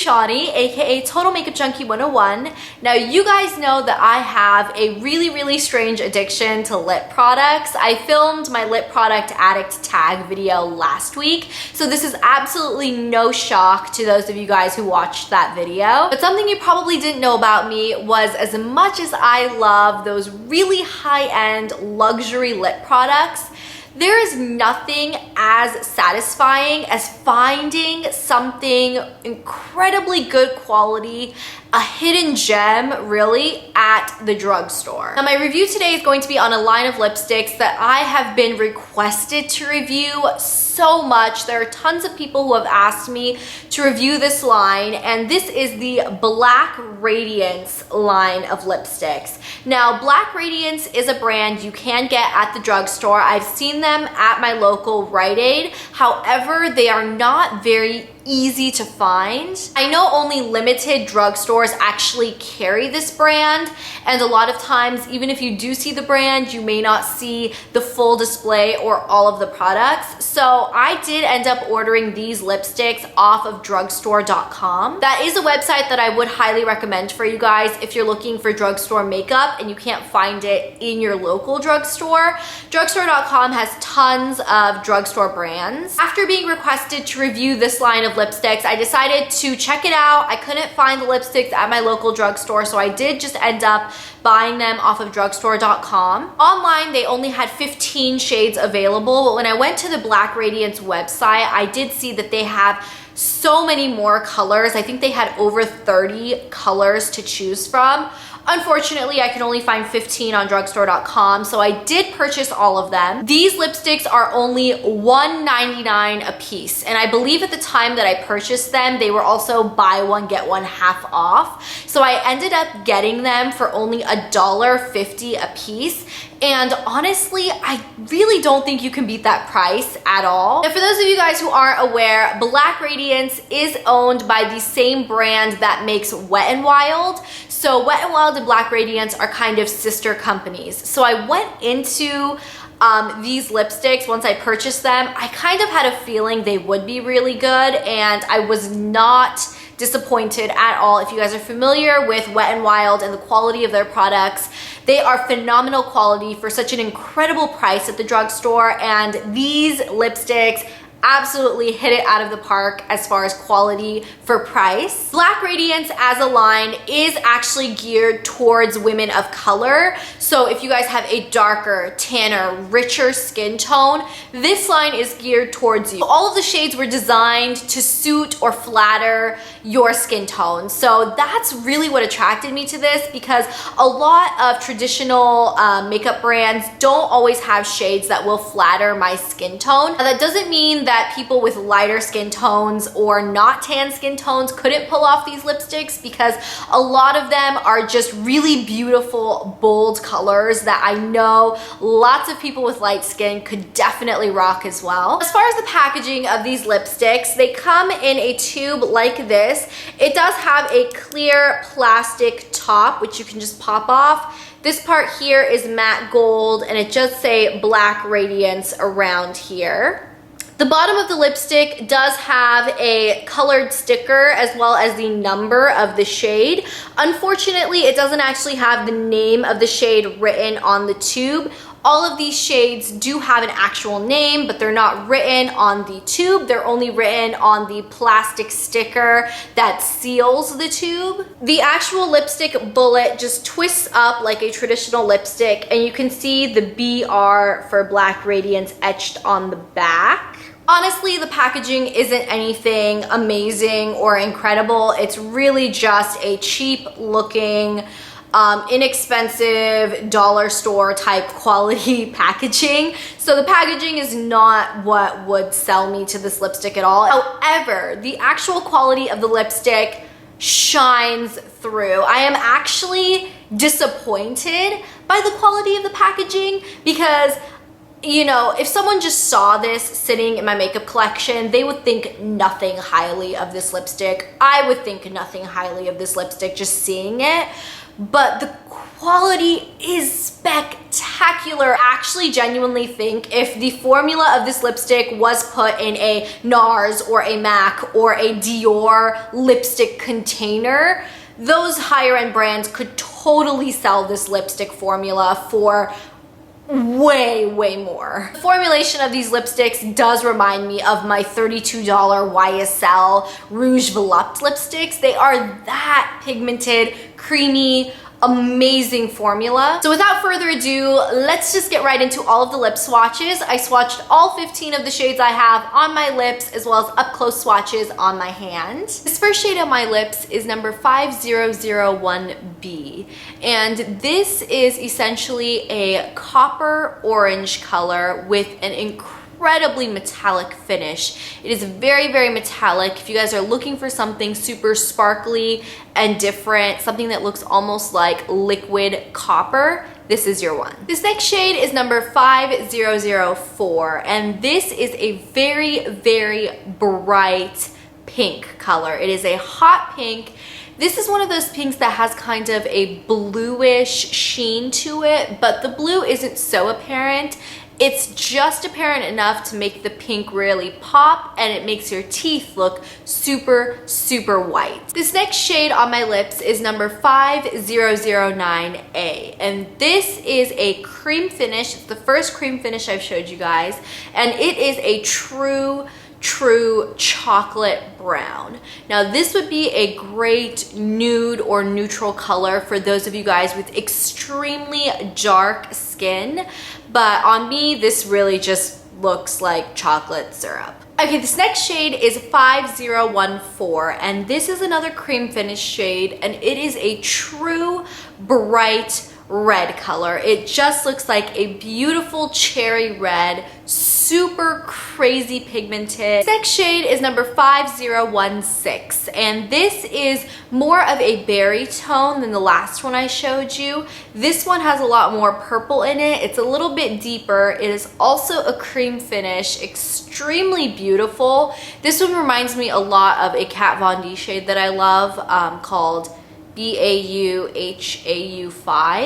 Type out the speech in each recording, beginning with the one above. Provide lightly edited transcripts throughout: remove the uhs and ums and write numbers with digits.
Shawnee, aka Total Makeup Junkie 101. Now you guys know that I have a really strange addiction to lip products. I filmed my lip product addict tag video last week, so this is absolutely no shock to those of you guys who watched that video. But something you probably didn't know about me was, as much as I love those really high-end luxury lip products, there is nothing as satisfying as finding something incredibly good quality, a hidden gem really, at the drugstore. Now my review today is going to be on a line of lipsticks that I have been requested to review so much. There are tons of people who have asked me to review this line, and this is the Black Radiance line of lipsticks. Now Black Radiance is a brand you can get at the drugstore. I've seen them at my local Rite Aid. However, they are not very easy to find. I know only limited drugstores actually carry this brand, and a lot of times, even if you do see the brand, you may not see the full display or all of the products. So I did end up ordering these lipsticks off of drugstore.com. That is a website that I would highly recommend for you guys if you're looking for drugstore makeup and you can't find it in your local drugstore. Drugstore.com has tons of drugstore brands. After being requested to review this line of lipsticks, I decided to check it out. I couldn't find the lipsticks at my local drugstore, so I did just end up buying them off of drugstore.com. Online, they only had 15 shades available, but when I went to the Black Radiance website, I did see that they have so many more colors. I think they had over 30 colors to choose from. Unfortunately, I can only find 15 on drugstore.com, so I did purchase all of them. These lipsticks are only $1.99 a piece, and I believe at the time that I purchased them, they were also buy one, get one half off. So I ended up getting them for only $1.50 a piece. And honestly, I really don't think you can beat that price at all. And for those of you guys who aren't aware, Black Radiance is owned by the same brand that makes Wet n Wild. So Wet n Wild and Black Radiance are kind of sister companies. So I went into these lipsticks, once I purchased them, I kind of had a feeling they would be really good, and I was not disappointed at all. If you guys are familiar with Wet n Wild and the quality of their products, they are phenomenal quality for such an incredible price at the drugstore, and these lipsticks absolutely hit it out of the park as far as quality for price. Black Radiance as a line is actually geared towards women of color. So if you guys have a darker, tanner, richer skin tone, this line is geared towards you. All of the shades were designed to suit or flatter your skin tone. So that's really what attracted me to this, because a lot of traditional makeup brands don't always have shades that will flatter my skin tone. Now, that doesn't mean that people with lighter skin tones or not tan skin tones couldn't pull off these lipsticks, because a lot of them are just really beautiful, bold colors that I know lots of people with light skin could definitely rock as well. As far as the packaging of these lipsticks, they come in a tube like this. It does have a clear plastic top, which you can just pop off. This part here is matte gold, and it just say Black Radiance around here. The bottom of the lipstick does have a colored sticker as well as the number of the shade. Unfortunately, it doesn't actually have the name of the shade written on the tube. All of these shades do have an actual name, but they're not written on the tube. They're only written on the plastic sticker that seals the tube. The actual lipstick bullet just twists up like a traditional lipstick, and you can see the BR for Black Radiance etched on the back. Honestly, the packaging isn't anything amazing or incredible. It's really just a cheap looking, inexpensive dollar store type quality packaging. So the packaging is not what would sell me to this lipstick at all. However, the actual quality of the lipstick shines through. I am actually disappointed by the quality of the packaging, because you know, if someone just saw this sitting in my makeup collection, they would think nothing highly of this lipstick. I would think nothing highly of this lipstick just seeing it. But the quality is spectacular. popular. I actually genuinely think if the formula of this lipstick was put in a Nars or a MAC or a Dior lipstick container, those higher end brands could totally sell this lipstick formula for way more. The formulation of these lipsticks does remind me of my $32 YSL Rouge Volupte lipsticks. They are that pigmented, creamy, amazing formula. So without further ado, let's just get right into all of the lip swatches. I swatched all 15 of the shades I have on my lips, as well as up close swatches on my hand. This first shade on my lips is number 5001B, and this is essentially a copper orange color with an incredibly metallic finish. It is very metallic. If you guys are looking for something super sparkly and different, something that looks almost like liquid copper, this is your one. This next shade is number 5004, and this is a very bright pink color. It is a hot pink. This is one of those pinks that has kind of a bluish sheen to it, but the blue isn't so apparent. It's just apparent enough to make the pink really pop, and it makes your teeth look super white. This next shade on my lips is number 5009A, and this is a cream finish. It's the first cream finish I've showed you guys, and it is a true chocolate brown. Now this would be a great nude or neutral color for those of you guys with extremely dark skin, but on me this really just looks like chocolate syrup. Okay, this next shade is 5014, and this is another cream finish shade, and it is a true bright red color. It just looks like a beautiful cherry red, super crazy pigmented. This next shade is number 5016, and this is more of a berry tone than the last one I showed you. This one has a lot more purple in it. It's a little bit deeper. It is also a cream finish, extremely beautiful. This one reminds me a lot of a Kat Von D shade that I love called BAUHAU5.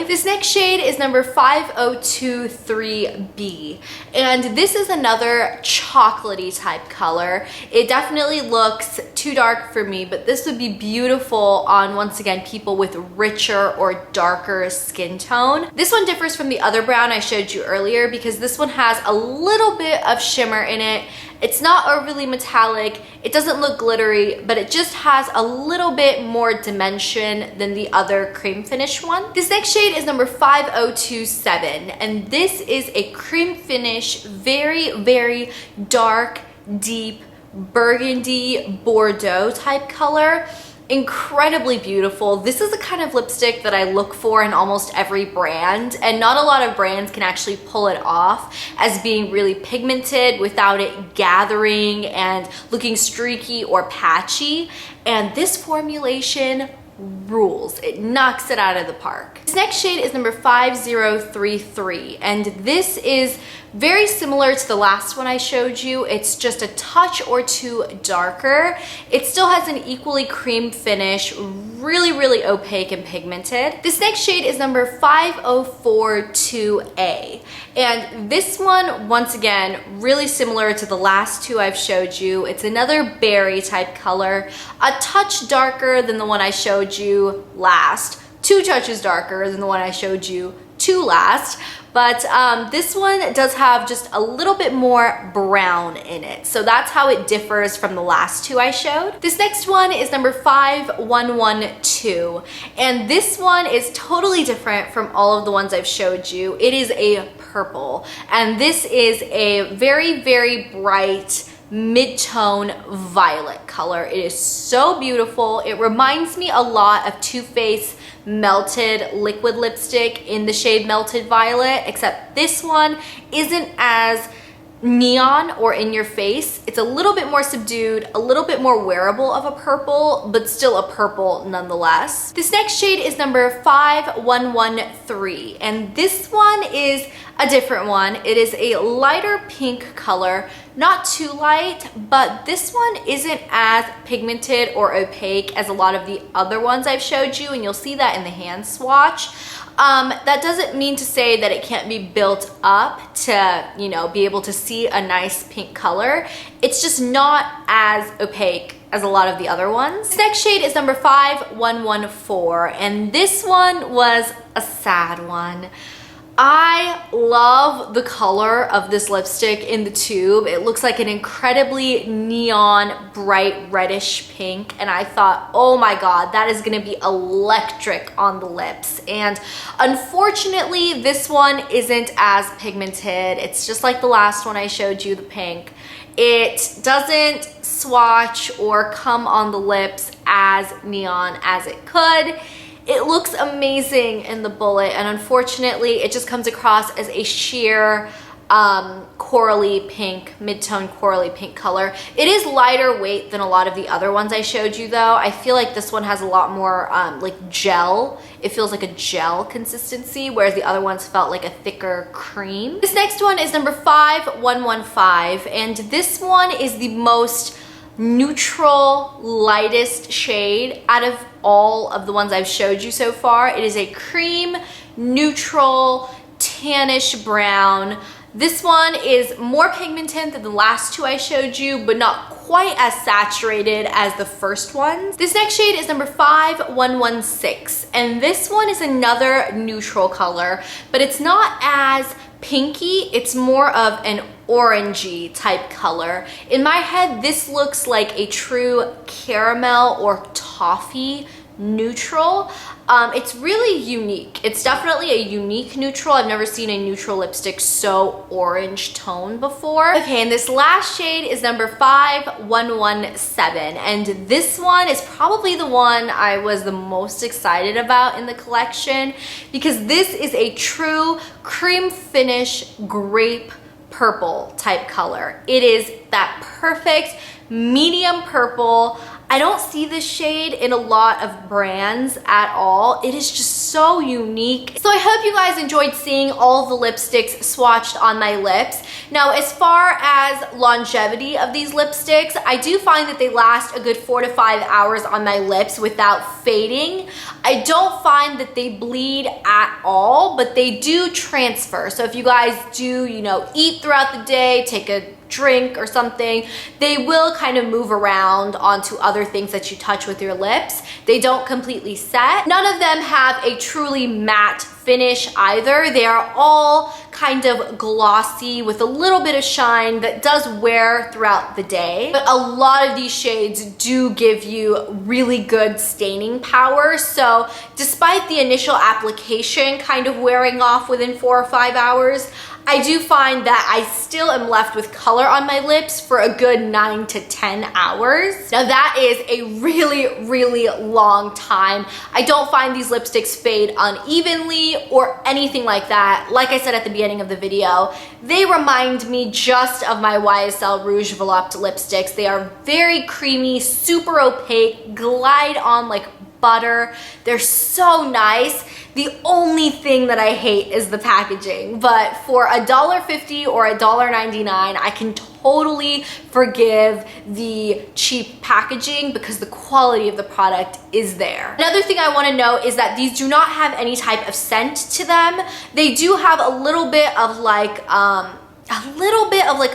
This next shade is number 5023B, and this is another chocolatey type color. It definitely looks too dark for me, but this would be beautiful on, once again, people with richer or darker skin tone. This one differs from the other brown I showed you earlier because this one has a little bit of shimmer in it. It's not overly metallic, it doesn't look glittery, but it just has a little bit more dimension than the other cream finish one. This next shade is number 5027, and this is a cream finish, very dark, deep, burgundy Bordeaux type color. Incredibly beautiful. This is the kind of lipstick that I look for in almost every brand, and not a lot of brands can actually pull it off as being really pigmented without it gathering and looking streaky or patchy, and this formulation rules. It knocks it out of the park. This next shade is number 5033, and this is very similar to the last one I showed you. It's just a touch or two darker. It still has an equally cream finish, really opaque and pigmented. This next shade is number 5042A, and this one, once again, really similar to the last two I've showed you. It's another berry type color, a touch darker than the one I showed you last, 2 touches darker than the one I showed you last, but this one does have just a little bit more brown in it, so that's how it differs from the last two I showed. This next one is number 5112, and this one is totally different from all of the ones I've showed you. It is a purple, and this is a very bright mid-tone violet color. It is so beautiful. It reminds me a lot of Too Faced Melted liquid lipstick in the shade Melted Violet, except this one isn't as neon or in your face. It's a little bit more subdued, a little bit more wearable of a purple, but still a purple nonetheless. This next shade is number 5113, and this one is a different one. It is a lighter pink color, not too light, but this one isn't as pigmented or opaque as a lot of the other ones I've showed you, and you'll see that in the hand swatch. That doesn't mean to say that it can't be built up to, you know, be able to see a nice pink color. It's just not as opaque as a lot of the other ones. This next shade is number 5114, and this one was a sad one. I love the color of this lipstick in the tube. It looks like an incredibly neon, bright reddish pink, and I thought, oh my god, that is gonna be electric on the lips. And unfortunately, this one isn't as pigmented. It's just like the last one I showed you, the pink. It doesn't swatch or come on the lips as neon as it could. It looks amazing in the bullet, and unfortunately it just comes across as a sheer corally pink, mid-tone corally pink color. It is lighter weight than a lot of the other ones I showed you though. I feel like this one has a lot more like gel. It feels like a gel consistency, whereas the other ones felt like a thicker cream. This next one is number 5115, and this one is the most neutral, lightest shade out of all of the ones I've showed you so far. It is a cream, neutral, tannish brown. This one is more pigmented than the last two I showed you, but not quite as saturated as the first ones. This next shade is number 5116, and this one is another neutral color, but it's not as pinky. It's more of an orangey type color. In my head, this looks like a true caramel or toffee neutral. It's really unique. It's definitely a unique neutral. I've never seen a neutral lipstick so orange tone before. Okay, and this last shade is number 5117, and this one is probably the one I was the most excited about in the collection, because this is a true cream finish grape purple type color. It is that perfect medium purple. I don't see this shade in a lot of brands at all. It is just so unique. So I hope you guys enjoyed seeing all the lipsticks swatched on my lips. Now, as far as longevity of these lipsticks, I do find that they last a good 4 to 5 hours on my lips without fading. I don't find that they bleed at all, but they do transfer. So if you guys do, you know, eat throughout the day, take a drink or something, they will kind of move around onto other things that you touch with your lips. They don't completely set. None of them have a truly matte finish either. They are all kind of glossy with a little bit of shine that does wear throughout the day. But a lot of these shades do give you really good staining power. So despite the initial application kind of wearing off within 4 or 5 hours, I do find that I still am left with color on my lips for a good 9 to 10 hours. Now that is a really, really long time. I don't find these lipsticks fade unevenly or anything like that. Like I said at the beginning of the video, they remind me just of my YSL Rouge Volupte lipsticks. They are very creamy, super opaque, glide on like butter. They're so nice. The only thing that I hate is the packaging, but for $1.50 or $1.99, I can totally forgive the cheap packaging because the quality of the product is there. Another thing I want to note is that these do not have any type of scent to them. They do have a little bit of like a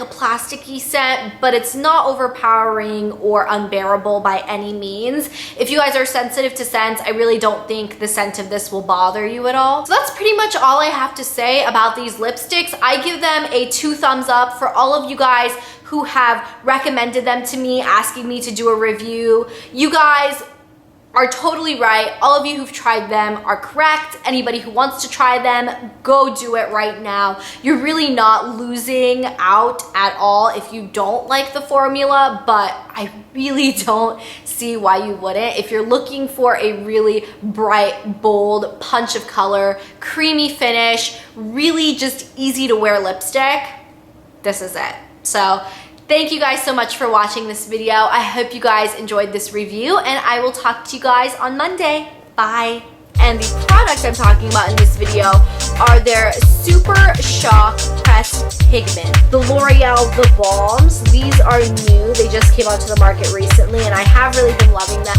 plasticky scent, but it's not overpowering or unbearable by any means. If you guys are sensitive to scents, I really don't think the scent of this will bother you at all. So that's pretty much all I have to say about these lipsticks. I give them a 2 thumbs up for all of you guys who have recommended them to me, asking me to do a review. You guys are totally right. All of you who've tried them are correct. Anybody who wants to try them, go do it right now. You're really not losing out at all if you don't like the formula, but I really don't see why you wouldn't. If you're looking for a really bright, bold punch of color, creamy finish, really just easy to wear lipstick, this is it. So thank you guys so much for watching this video. I hope you guys enjoyed this review, and I will talk to you guys on Monday. Bye. And the products I'm talking about in this video are their Super Shock Pressed Pigment. The L'Oreal The Balms. These are new. They just came onto the market recently, and I have really been loving them.